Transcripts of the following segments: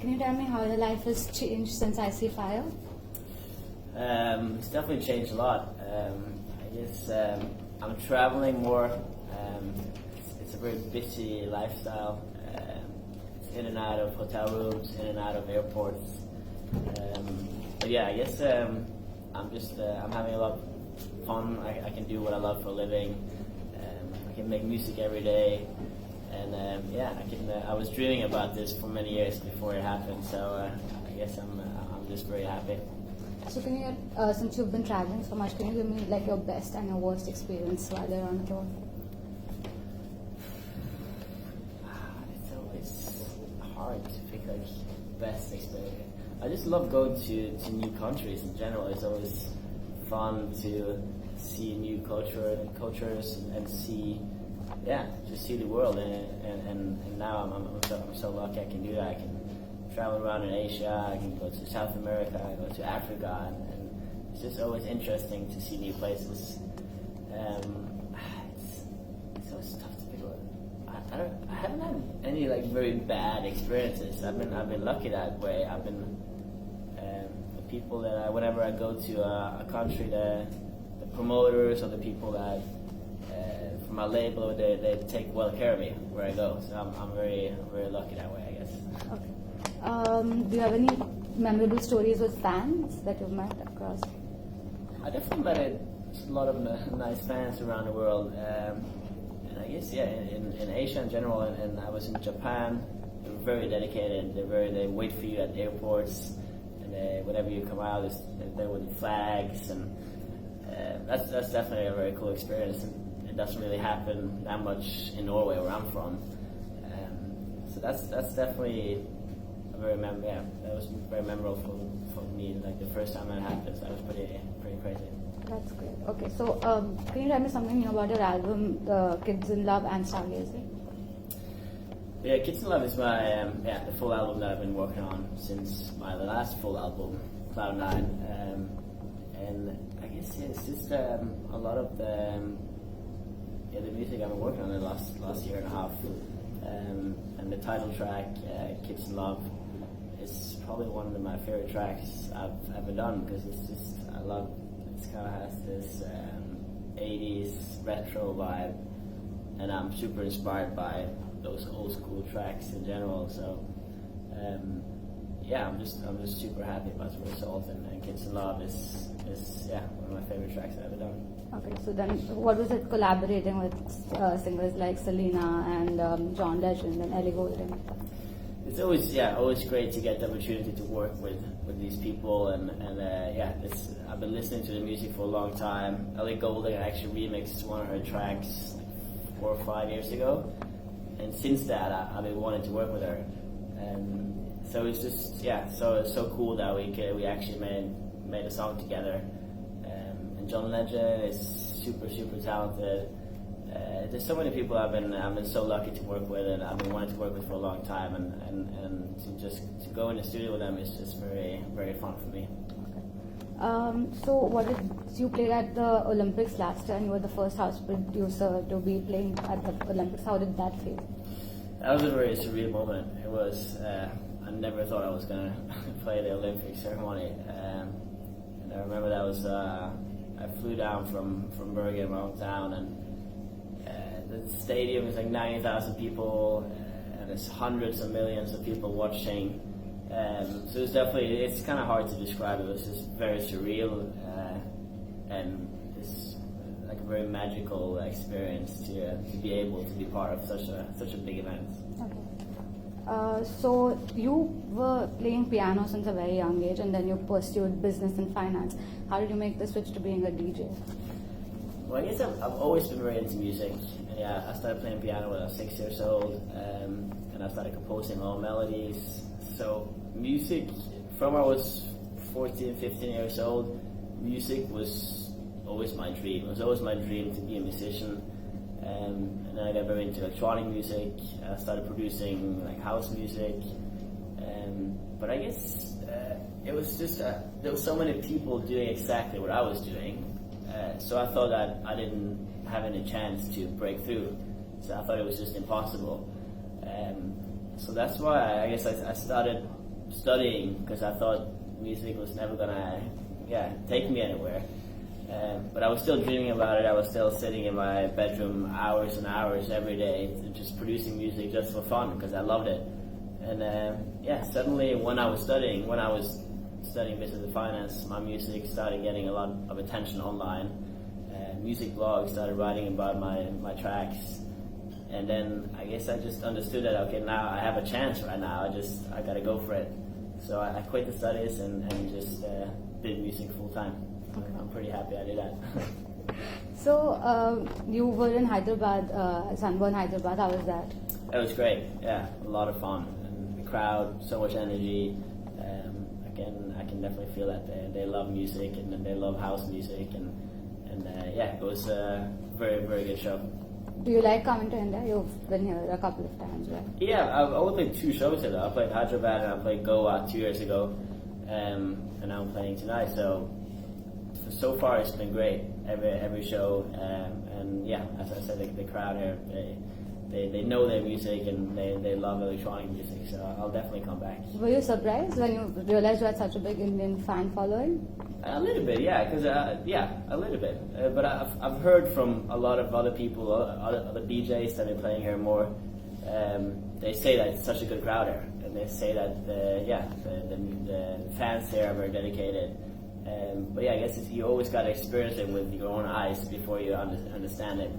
Can you tell me how your life has changed since I See Fire? It's definitely changed a lot. I guess I'm traveling more. It's a very busy lifestyle. It's in and out of hotel rooms, in and out of airports. But yeah, I guess I'm having a lot of fun. I can do what I love for a living. I can make music every day. And yeah, I was dreaming about this for many years before it happened. So I guess I'm just very happy. So can you, since you've been traveling so much, can you give me like your best and your worst experience while you're on tour? It's always hard to pick like best experience. I just love going to new countries in general. It's always fun to see new cultures and see, yeah, just see the world. And now I'm so lucky I can do that. I can travel around in Asia, I can go to South America, I go to Africa, and it's just always interesting to see new places. It's always tough to pick one. I haven't had any like very bad experiences. I've been lucky that way. I've been the people that whenever I go to a country, the promoters or the people that from my label, they take well care of me where I go. So I'm very lucky that way, I guess. Okay. Do you have any memorable stories with fans that you've met across? I definitely met a lot of nice fans around the world. And I guess, yeah, in Asia in general, and I was in Japan. They're very dedicated. They wait for you at the airports, and whenever you come out, they're there with flags, and that's definitely a very cool experience. And it doesn't really happen that much in Norway, where I'm from. So that's definitely that was very memorable for me. Like the first time that happened, so that was pretty crazy. That's great. Okay, so can you tell me something new about your album, Kids in Love and Stargazing? Yeah, Kids in Love is my the full album that I've been working on since my last full album, Cloud9. And I guess it's just a lot of the music I've been working on the last year and a half. And the title track, Kids in Love, is probably one of my favorite tracks I've ever done, because it's just, it kind of has this 80s retro vibe, and I'm super inspired by those old school tracks in general. So yeah, I'm just super happy about the result, and Kids in Love is one of my favorite tracks I've ever done. Okay, so then what was it collaborating with singers like Selena and John Legend and Ellie Goulding? It's always great to get the opportunity to work with these people, and I've been listening to the music for a long time. Ellie Goulding actually remixed one of her tracks 4 or 5 years ago, and since that I've been wanting to work with her. So it's just so cool that we actually made a song together. And John Legend is super talented. There's so many people I've been so lucky to work with, and I've been wanting to work with for a long time, and to go in the studio with them is just very fun for me. Okay. So you played at the Olympics last year, and you were the first house producer to be playing at the Olympics. How did that feel? That was a very surreal moment. It was. I never thought I was gonna play the Olympic ceremony. And I remember that was. I flew down from Bergen, my hometown, and the stadium is like 90,000 people, and there's hundreds of millions of people watching. So it's kind of hard to describe. It was just very surreal, and it's like a very magical experience to be able to be part of such a big event. Okay. So you were playing piano since a very young age, and then you pursued business and finance. How did you make the switch to being a DJ? Well, I guess I've always been very into music. Yeah, I started playing piano when I was 6 years old, and I started composing my own melodies. So music, from when I was 14, 15 years old, music was always my dream. It was always my dream to be a musician. And then I got very into electronic music. I started producing like house music. But I guess it was just there were so many people doing exactly what I was doing. So I thought that I didn't have any chance to break through. So I thought it was just impossible. So that's why I guess I started studying because I thought music was never gonna take me anywhere. But I was still dreaming about it. I was still sitting in my bedroom hours and hours every day, just producing music just for fun because I loved it. And suddenly when I was studying business and finance, my music started getting a lot of attention online. Music blogs started writing about my tracks. And then I guess I just understood that, okay, now I have a chance right now. I gotta go for it. So I quit the studies and just did music full time. Okay. I'm pretty happy I did that. So you were in Hyderabad, Sunburn Hyderabad. How was that? It was great. Yeah, a lot of fun. And the crowd, so much energy. I can definitely feel that they love music and they love house music and it was a very, very good show. Do you like coming to India? You've been here a couple of times, right? Yeah, I've only played 2 shows here. I played Hyderabad and I played Goa 2 years ago, and now I'm playing tonight. So far it's been great. Every show, and as I said, the crowd here they know their music and they love electronic music. So I'll definitely come back. Were you surprised when you realized you had such a big Indian fan following? A little bit, yeah, because a little bit. But I've heard from a lot of other people, other DJs that are playing here more. They say that it's such a good crowd here, and they say that the fans here are very dedicated. But I guess you always got to experience it with your own eyes before you understand it.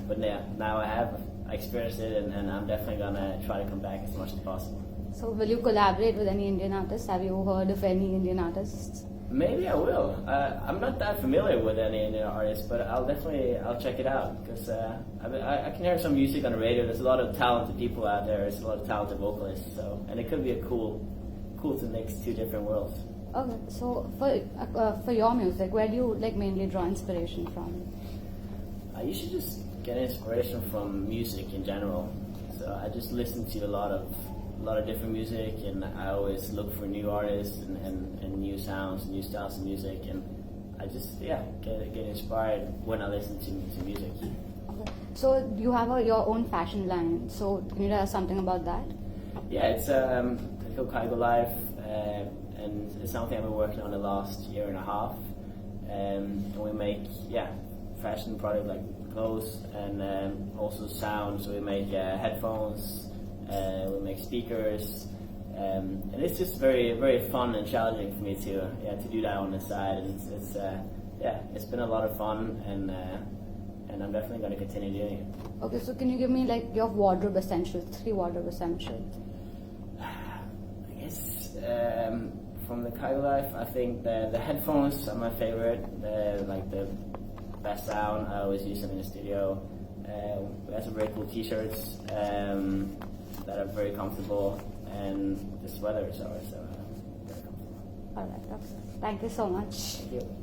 But now I experienced it, and I'm definitely gonna try to come back as much as possible. So will you collaborate with any Indian artists? Have you heard of any Indian artists? Maybe I will. I'm not that familiar with any Indian artists, but I'll check it out because I can hear some music on the radio. There's a lot of talented people out there. There's a lot of talented vocalists. And it could be a cool to mix 2 different worlds. Okay, so for your music, where do you mainly draw inspiration from? You should just get inspiration from music in general. So I just listen to a lot of different music, and I always look for new artists and new sounds, new styles of music, and I just get inspired when I listen to music. Okay. So you have your own fashion line. So can you tell us something about that? Yeah, it's called Kygo Life, and it's something I've been working on the last year and a half. And we make fashion products like clothes and also sound. So we make headphones. We make speakers, and it's just very, very fun and challenging for me to do that on the side. And it's been a lot of fun, and I'm definitely going to continue doing it. Okay, so can you give me your wardrobe essentials, 3 wardrobe essentials? I guess from the Kygo Life, I think the headphones are my favorite. The best sound. I always use them in the studio. We have some very cool T-shirts. That are very comfortable, and this weather is always very comfortable. All right, okay. Thank you so much. Thank you.